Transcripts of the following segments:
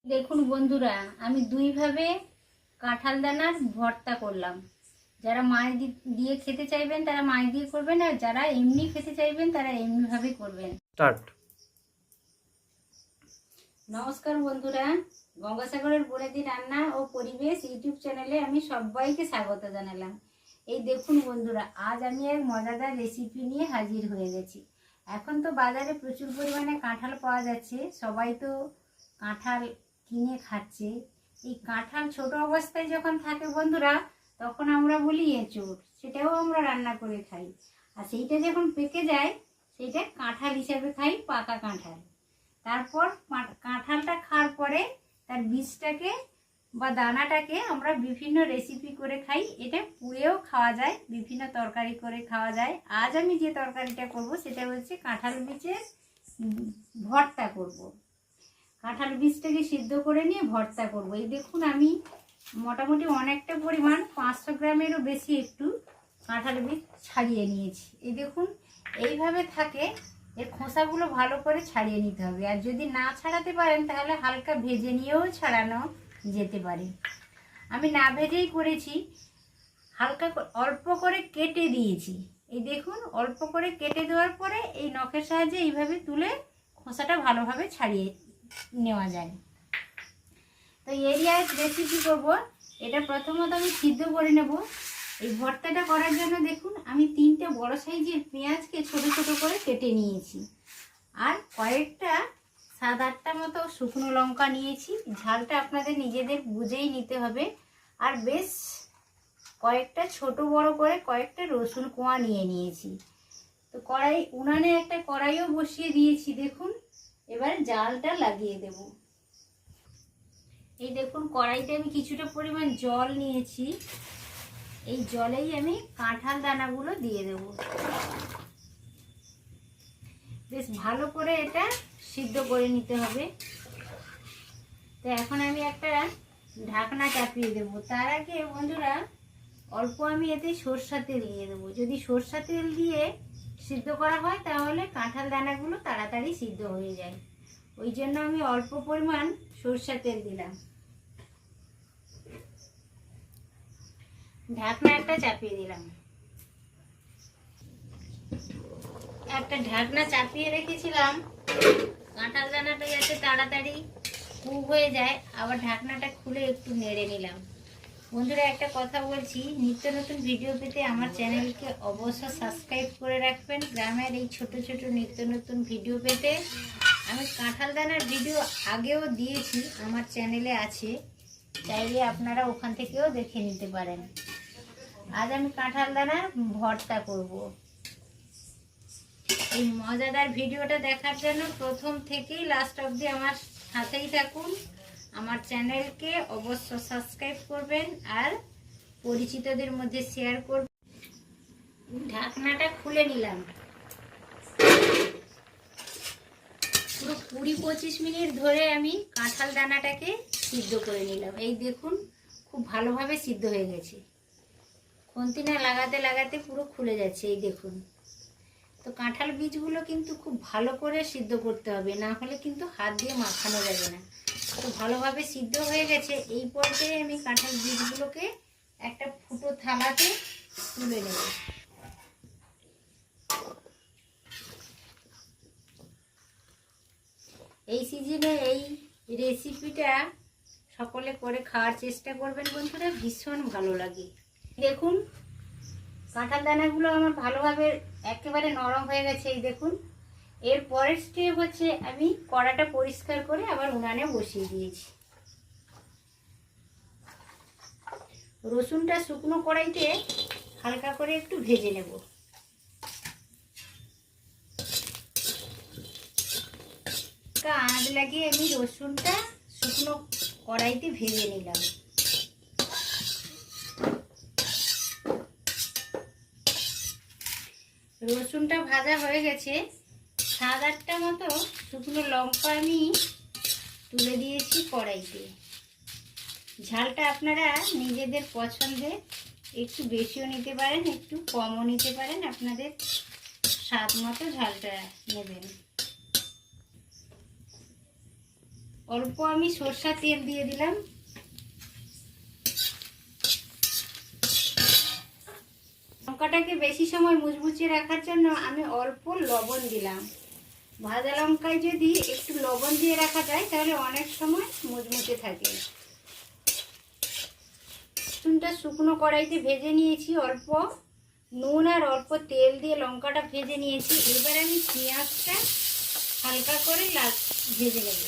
দেখুন বন্ধুরা, আমি দুইভাবে কাঁঠাল দানার ভর্তা করলাম। যারা মাছ দিয়ে খেতে চাইবেন তারা মাছ দিয়ে করবেন, আর যারা এমনি খেতে চাইবেন তারা এমনিভাবে করবেন। স্টার্ট। নমস্কার বন্ধুরা, গঙ্গাসাগরের বোনেদি রান্না ও পরিবেশ ইউটিউব চ্যানেলে আমি সবাইকে স্বাগত জানালাম। এই দেখুন বন্ধুরা, আজ আমি এক মজাদার রেসিপি নিয়ে হাজির হয়ে গেছি। এখন তো বাজারে প্রচুর পরিমাণে কাঁঠাল পাওয়া যাচ্ছে, সবাই তো কাঁঠাল কিনে খাচ্ছে। এই কাঁঠাল ছোট অবস্থায় যখন থাকে বন্ধুরা, তখন আমরা বলি এঁচোড়, সেটাও আমরা রান্না করে খাই। আর সেইটা যখন পেকে যায় সেইটা কাঁঠাল হিসাবে খাই, পাকা কাঁঠাল। তারপর কাঁঠালটা খাওয়ার পরে তার বীজটাকে বা দানাটাকে আমরা বিভিন্ন রেসিপি করে খাই। এটা পুড়েও খাওয়া যায়, বিভিন্ন তরকারি করে খাওয়া যায়। আজ আমি যে তরকারিটা করব সেটা হচ্ছে কাঁঠাল বীজের ভর্তা করব। কাঁঠাল বীজটাকে সিদ্ধ করে নিয়ে ভর্তা করব। এই দেখুন, আমি মোটামুটি অনেকটা পরিমাণ 500 গ্রামেরও বেশি একটু কাঁঠাল বীজ ছাড়িয়ে নিয়েছি। এই দেখুন, এইভাবে থাকে। এর খোসাগুলো ভালো করে ছাড়িয়ে নিতে হবে, আর যদি না ছাড়াতে পারেন তাহলে হালকা ভেজে নিয়েও ছাড়ানো যেতে পারে। আমি না ভেজেই করেছি, হালকা অল্প করে কেটে দিয়েছি। এই দেখুন, অল্প করে কেটে দেওয়ার পরে এই নখের সাহায্যে এইভাবে তুলে খোসাটা ভালোভাবে ছাড়িয়ে নেওয়া যায়। তো এরই আজ রেসিপি করব। এটা প্রথমত আমি সিদ্ধ করে নেব। এই ভর্তাটা করার জন্য দেখুন, আমি 3টে বড় সাইজের পেঁয়াজকে ছোট ছোট করে কেটে নিয়েছি, আর কয়েকটা 7-8টা মতো শুকনো লঙ্কা নিয়েছি। ঝালটা আপনাদের নিজেদের বুঝেই নিতে হবে। আর বেশ কয়েকটা ছোট বড় করে কয়েকটা রসুন কোয়া নিয়ে নিয়েছি। তো উনানে একটা কড়াইও বসিয়ে দিয়েছি। দেখুন, এবার জালটা লাগিয়ে দেব। এই দেখুন, কড়াইতে আমি কিছুটা পরিমাণ জল নিয়েছি। এই জলেই আমি কাঁঠাল দানাগুলো দিয়ে দেব। বেশ ভালো করে এটা সিদ্ধ করে নিতে হবে। তো এখন আমি একটা ঢাকনা চাপিয়ে দেব। তার আগে বন্ধুরা, অল্প আমি এতে সরষা তেল দিয়ে দেবো। যদি সরষা তেল দিয়ে সিদ্ধ করা হয় তাহলে কাঁঠাল দানাগুলো তাড়াতাড়ি সিদ্ধ হয়ে যায়। ওই জন্য আমি অল্প পরিমাণ সরষা তেল দিলাম। ঢাকনা একটা চাপিয়ে দিলাম। একটা ঢাকনা চাপিয়ে রেখেছিলাম কাঁঠাল দানাটা যাতে তাড়াতাড়ি কুক হয়ে যায়। আবার ঢাকনাটা খুলে একটু নেড়ে নিলাম। বন্ধুরা, একটা কথা বলছি, নিত্য নতুন ভিডিও পেতে আমার চ্যানেলকে অবশ্যই সাবস্ক্রাইব করে রাখবেন। গ্রামের এই ছোট ছোট নিত্য নতুন ভিডিও পেতে আমি কাঁঠাল দানার ভিডিও আগেও দিয়েছি, আমার চ্যানেলে আছে, চাইলে আপনারা ওখান থেকেও দেখে নিতে পারেন। আজ আমি কাঁঠাল দানার ভর্তা করব। এই মজাদার ভিডিওটা দেখার জন্য প্রথম থেকেই লাস্ট অবধি আমার সাথেই থাকুন। আমার চ্যানেলকে অবশ্য সাবস্ক্রাইব করবেন আর পরিচিতদের মধ্যে শেয়ার করবেন। ঢাকনাটা খুলে নিলাম। পুরো 20-25 মিনিট ধরে আমি কাঁঠাল দানাটাকে সিদ্ধ করে নিলাম। এই দেখুন, খুব ভালোভাবে সিদ্ধ হয়ে গেছে। খুন্তি না লাগাতে লাগাতে পুরো খুলে যাচ্ছে। এই দেখুন। তো কাঁঠাল বীজগুলো কিন্তু খুব ভালো করে সিদ্ধ করতে হবে, না হলে কিন্তু হাত দিয়ে মাখানো যাবে না। তো ভালোভাবে সিদ্ধ হয়ে গেছে। এই পর্যায়ে আমি কাঁঠাল বীজগুলোকে একটা ফুটো থালাতে তুলে নেব। এই সিজনে এই রেসিপিটা সকলে করে খাওয়ার চেষ্টা করবেন বন্ধুরা, ভীষণ ভালো লাগে। দেখুন, কাঁঠাল দানাগুলো আমার ভালোভাবে একেবারে নরম হয়ে গেছে। এই দেখুন, এর পরের স্টেপ হচ্ছে আমি কড়াটা পরিষ্কার করে আবার উনানে বসিয়ে দিয়েছি। রসুনটা শুকনো কড়াইতে হালকা করে একটু ভেজে নেব। আঁচ লাগিয়ে আমি রসুনটা শুকনো কড়াইতে ভেজে নিলাম। রসুনটা ভাজা হয়ে গেছে। 7-8টা মতো শুকনো লঙ্কা আমি তুলে দিয়েছি কড়াইতে। ঝালটা আপনারা নিজেদের পছন্দে একটু বেশিও নিতে পারেন, একটু কমও নিতে পারেন, আপনাদের স্বাদ মতো ঝালটা নেবেন। অল্প আমি সরষের তেল দিয়ে দিলাম। লঙ্কাটাকে বেশি সময় মুচমুচে রাখার জন্য আমি অল্প লবণ দিলাম। ভাজা লঙ্কায় যদি একটু লবণ দিয়ে রাখা যায় তাহলে অনেক সময় মুচমুচে থাকে। রসুনটা শুকনো কড়াইতে ভেজে নিয়েছি, অল্প নুন আর অল্প তেল দিয়ে লঙ্কাটা ভেজে নিয়েছি। এবার আমি পেঁয়াজটা হালকা করে ভেজে নেব।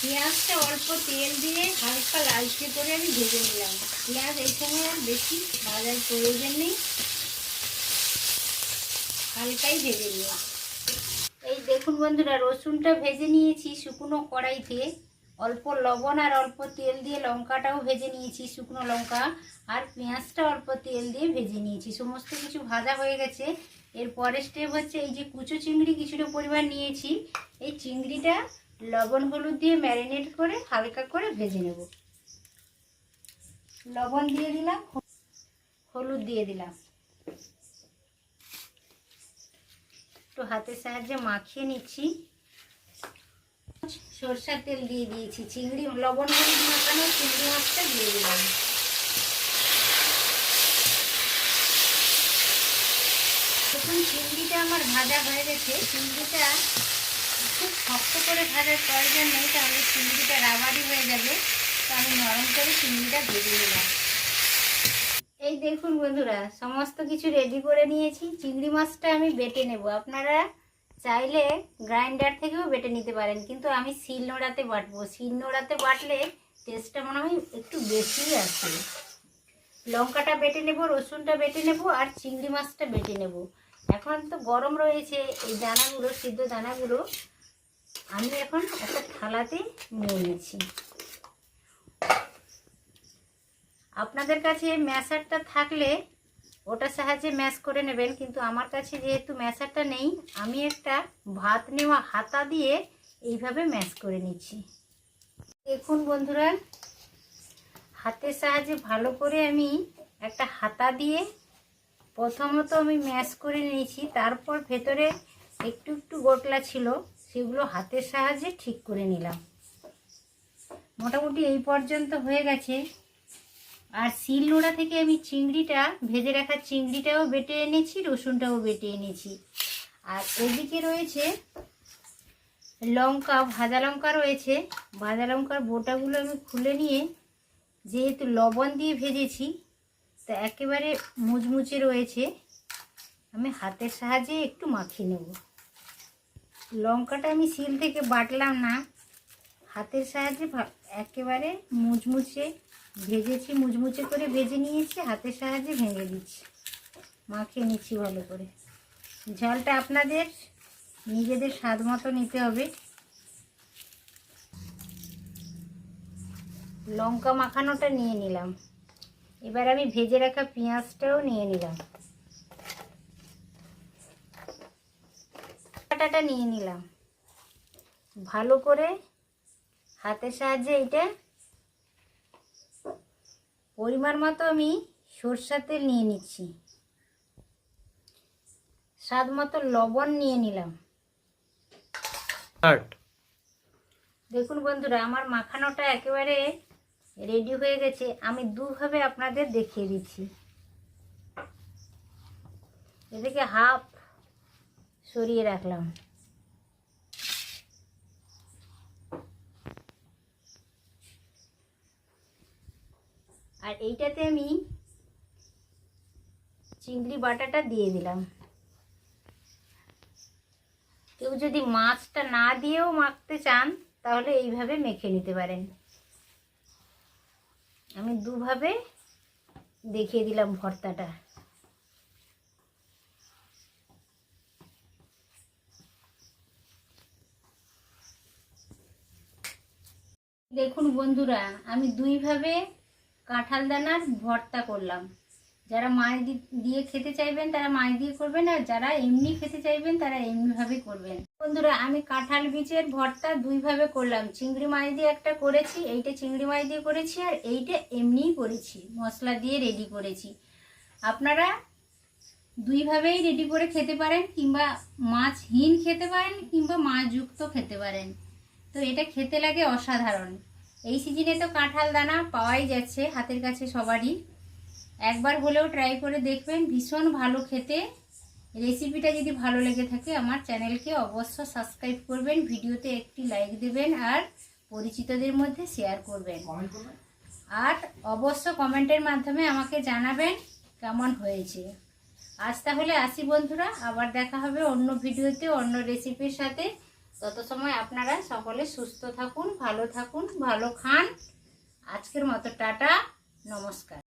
পেঁয়াজটা অল্প তেল দিয়ে হালকা লালচে করে আমি ভেজে নিলাম। পেঁয়াজ এই সময় আর বেশি ভাজার প্রয়োজন নেই, হালকাই ভেজে নিলাম। এই দেখুন বন্ধুরা, রসুনটা ভেজে নিয়েছি শুকনো কড়াইতে। অল্প লবণ আর অল্প তেল দিয়ে লঙ্কাটাও ভেজে নিয়েছি, শুকনো লঙ্কা আর পেঁয়াজটা অল্প তেল দিয়ে ভেজে নিয়েছি। সমস্ত কিছু ভাজা হয়ে গেছে। এর পরের স্টেপ হচ্ছে এই যে কুচো চিংড়ি কিছুটা পরিমাণ নিয়েছি, এই চিংড়িটা লবণ হলুদ দিয়ে ম্যারিনেট করে হালকা করে ভেজে নেব। লবণ দিয়ে দিলাম, হলুদ দিয়ে দিলাম, একটু হাতের সাহায্যে মাখিয়ে নিচ্ছি। সরষের তেল দিয়ে দিয়েছি, চিংড়ি লবণ হলুদ মাখানো চিংড়ি মাছটা দিয়ে দিলাম। দেখুন চিংড়িটা আমার ভাজা হয়ে গেছে। চিংড়িটা খুব শক্ত করে ভাজার প্রয়োজন নেই, তাহলে চিংড়িটা রাবারি হয়ে যাবে। তো আমি নরম করে চিংড়িটা ভেজে নিলাম। এই দেখুন বন্ধুরা, সমস্ত কিছু রেডি করে নিয়েছি। চিংড়ি মাছটা আমি বেটে নেব। আপনারা চাইলে গ্রাইন্ডার থেকেও বেটে নিতে পারেন, কিন্তু আমি শিলনোড়াতে বাটবো। শিলনোড়াতে বাটলে টেস্টটা মনে হয় একটু বেশি আসে। লঙ্কাটা বেটে নেব, রসুনটা বেটে নেব আর চিংড়ি মাছটা বেটে নেব। এখন তো গরম রয়েছে, এই দানাগুলো সিদ্ধ দানাগুলো আমি এখন একটা থালাতে নিয়ে নিচ্ছি। আপনাদের কাছে ম্যাশারটা থাকলে ওটার সাহায্যে ম্যাশ করে নেবেন, কিন্তু আমার কাছে যেহেতু ম্যাশারটা নেই, আমি একটা ভাত নেওয়া হাতা দিয়ে এইভাবে ম্যাশ করে নিচ্ছি। দেখুন বন্ধুরা, হাতের সাহায্যে ভালো করে আমি একটা হাতা দিয়ে প্রথমত আমি ম্যাশ করে নিয়েছি। তারপর ভেতরে একটু একটু গোটলা ছিল, সেগুলো হাতের সাহায্যে ঠিক করে নিলাম। মোটামুটি এই পর্যন্ত হয়ে গেছে। আর শিলনোড়া থেকে আমি চিংড়িটা ভেজে রাখা চিংড়িটাও বেটে এনেছি, রসুনটাও বেটে এনেছি। আর এদিকে রয়েছে লঙ্কা, ভাজা লঙ্কা রয়েছে। ভাজা লঙ্কার বোটাগুলো আমি খুলে নিয়ে, যেহেতু লবণ দিয়ে ভেজেছি তা একেবারে মুচমুচে রয়েছে, আমি হাতের সাহায্যে একটু মাখিয়ে নেব। লঙ্কাটা আমি শিল থেকে বাটলাম না, হাতের সাহায্যে একেবারে মুচমুচে ভেজেছি, মুচমুচে করে ভেজে নিয়েছি, হাতের সাহায্যে ভেঙে দিচ্ছি, মাখিয়ে নিচ্ছি ভালো করে। ঝালটা আপনাদের নিজেদের স্বাদ মতো নিতে হবে। লঙ্কা মাখানোটা নিয়ে নিলাম। এবার আমি ভেজে রাখা পেঁয়াজটাও নিয়ে নিলাম, কাটাটা নিয়ে নিলাম। ভালো করে হাতের সাহায্যে এইটা পরিমাণ মতো আমি সরষের তেল নিয়ে নিচ্ছি, স্বাদ মতো লবণ নিয়ে নিলাম। দেখুন বন্ধুরা, আমার মাখানোটা একেবারে রেডি হয়ে গেছে। আমি দুভাবে আপনাদের দেখিয়ে দিচ্ছি। এদিকে হাফ সরিয়ে রাখলাম, আর এইটাতে আমি চিংড়ি বাটাটা দিয়ে দিলাম। কেউ যদি মাছটা না দিয়েও মাখতে চান তাহলে এইভাবে মেখে নিতে পারেন। আমি দুভাবে দেখিয়ে দিলাম ভর্তাটা। দেখুন বন্ধুরা, আমি দুইভাবে কাঁঠাল দানার ভর্তা করলাম। যারা মাছ দিয়ে খেতে চাইবেন তারা মাছ দিয়ে করবেন, আর যারা এমনি খেতে চাইবেন তারা এমনিভাবে করবেন। বন্ধুরা, আমি কাঁঠাল বীজের ভর্তা দুইভাবে করলাম। চিংড়ি মাছ দিয়ে একটা করেছি, এইটা চিংড়ি মাছ দিয়ে করেছি, আর এইটা এমনিই করেছি, মশলা দিয়ে রেডি করেছি। আপনারা দুইভাবেই রেডি করে খেতে পারেন, কিংবা মাছহীন খেতে পারেন, কিংবা মাছযুক্ত খেতে পারেন। তো এটা খেতে লাগে অসাধারণ। এই সিজনে তো কাঁঠাল দানা পাওয়াই যাচ্ছে হাতের কাছে সবারই। একবার হলেও ট্রাই করে দেখবেন, ভীষণ ভালো খেতে। রেসিপিটা যদি ভালো লেগে থাকে আমার চ্যানেলকে অবশ্য সাবস্ক্রাইব করবেন, ভিডিওতে একটি লাইক দেবেন আর পরিচিতদের মধ্যে শেয়ার করবেন। আর অবশ্য কমেন্টের মাধ্যমে আমাকে জানাবেন কেমন হয়েছে। আজ তাহলে আসি বন্ধুরা, আবার দেখা হবে অন্য ভিডিওতে অন্য রেসিপির সাথে। তত সময় আপনারা সকলে সুস্থ থাকুন, ভালো থাকুন, ভালো খান। আজকের মতো টাটা, নমস্কার।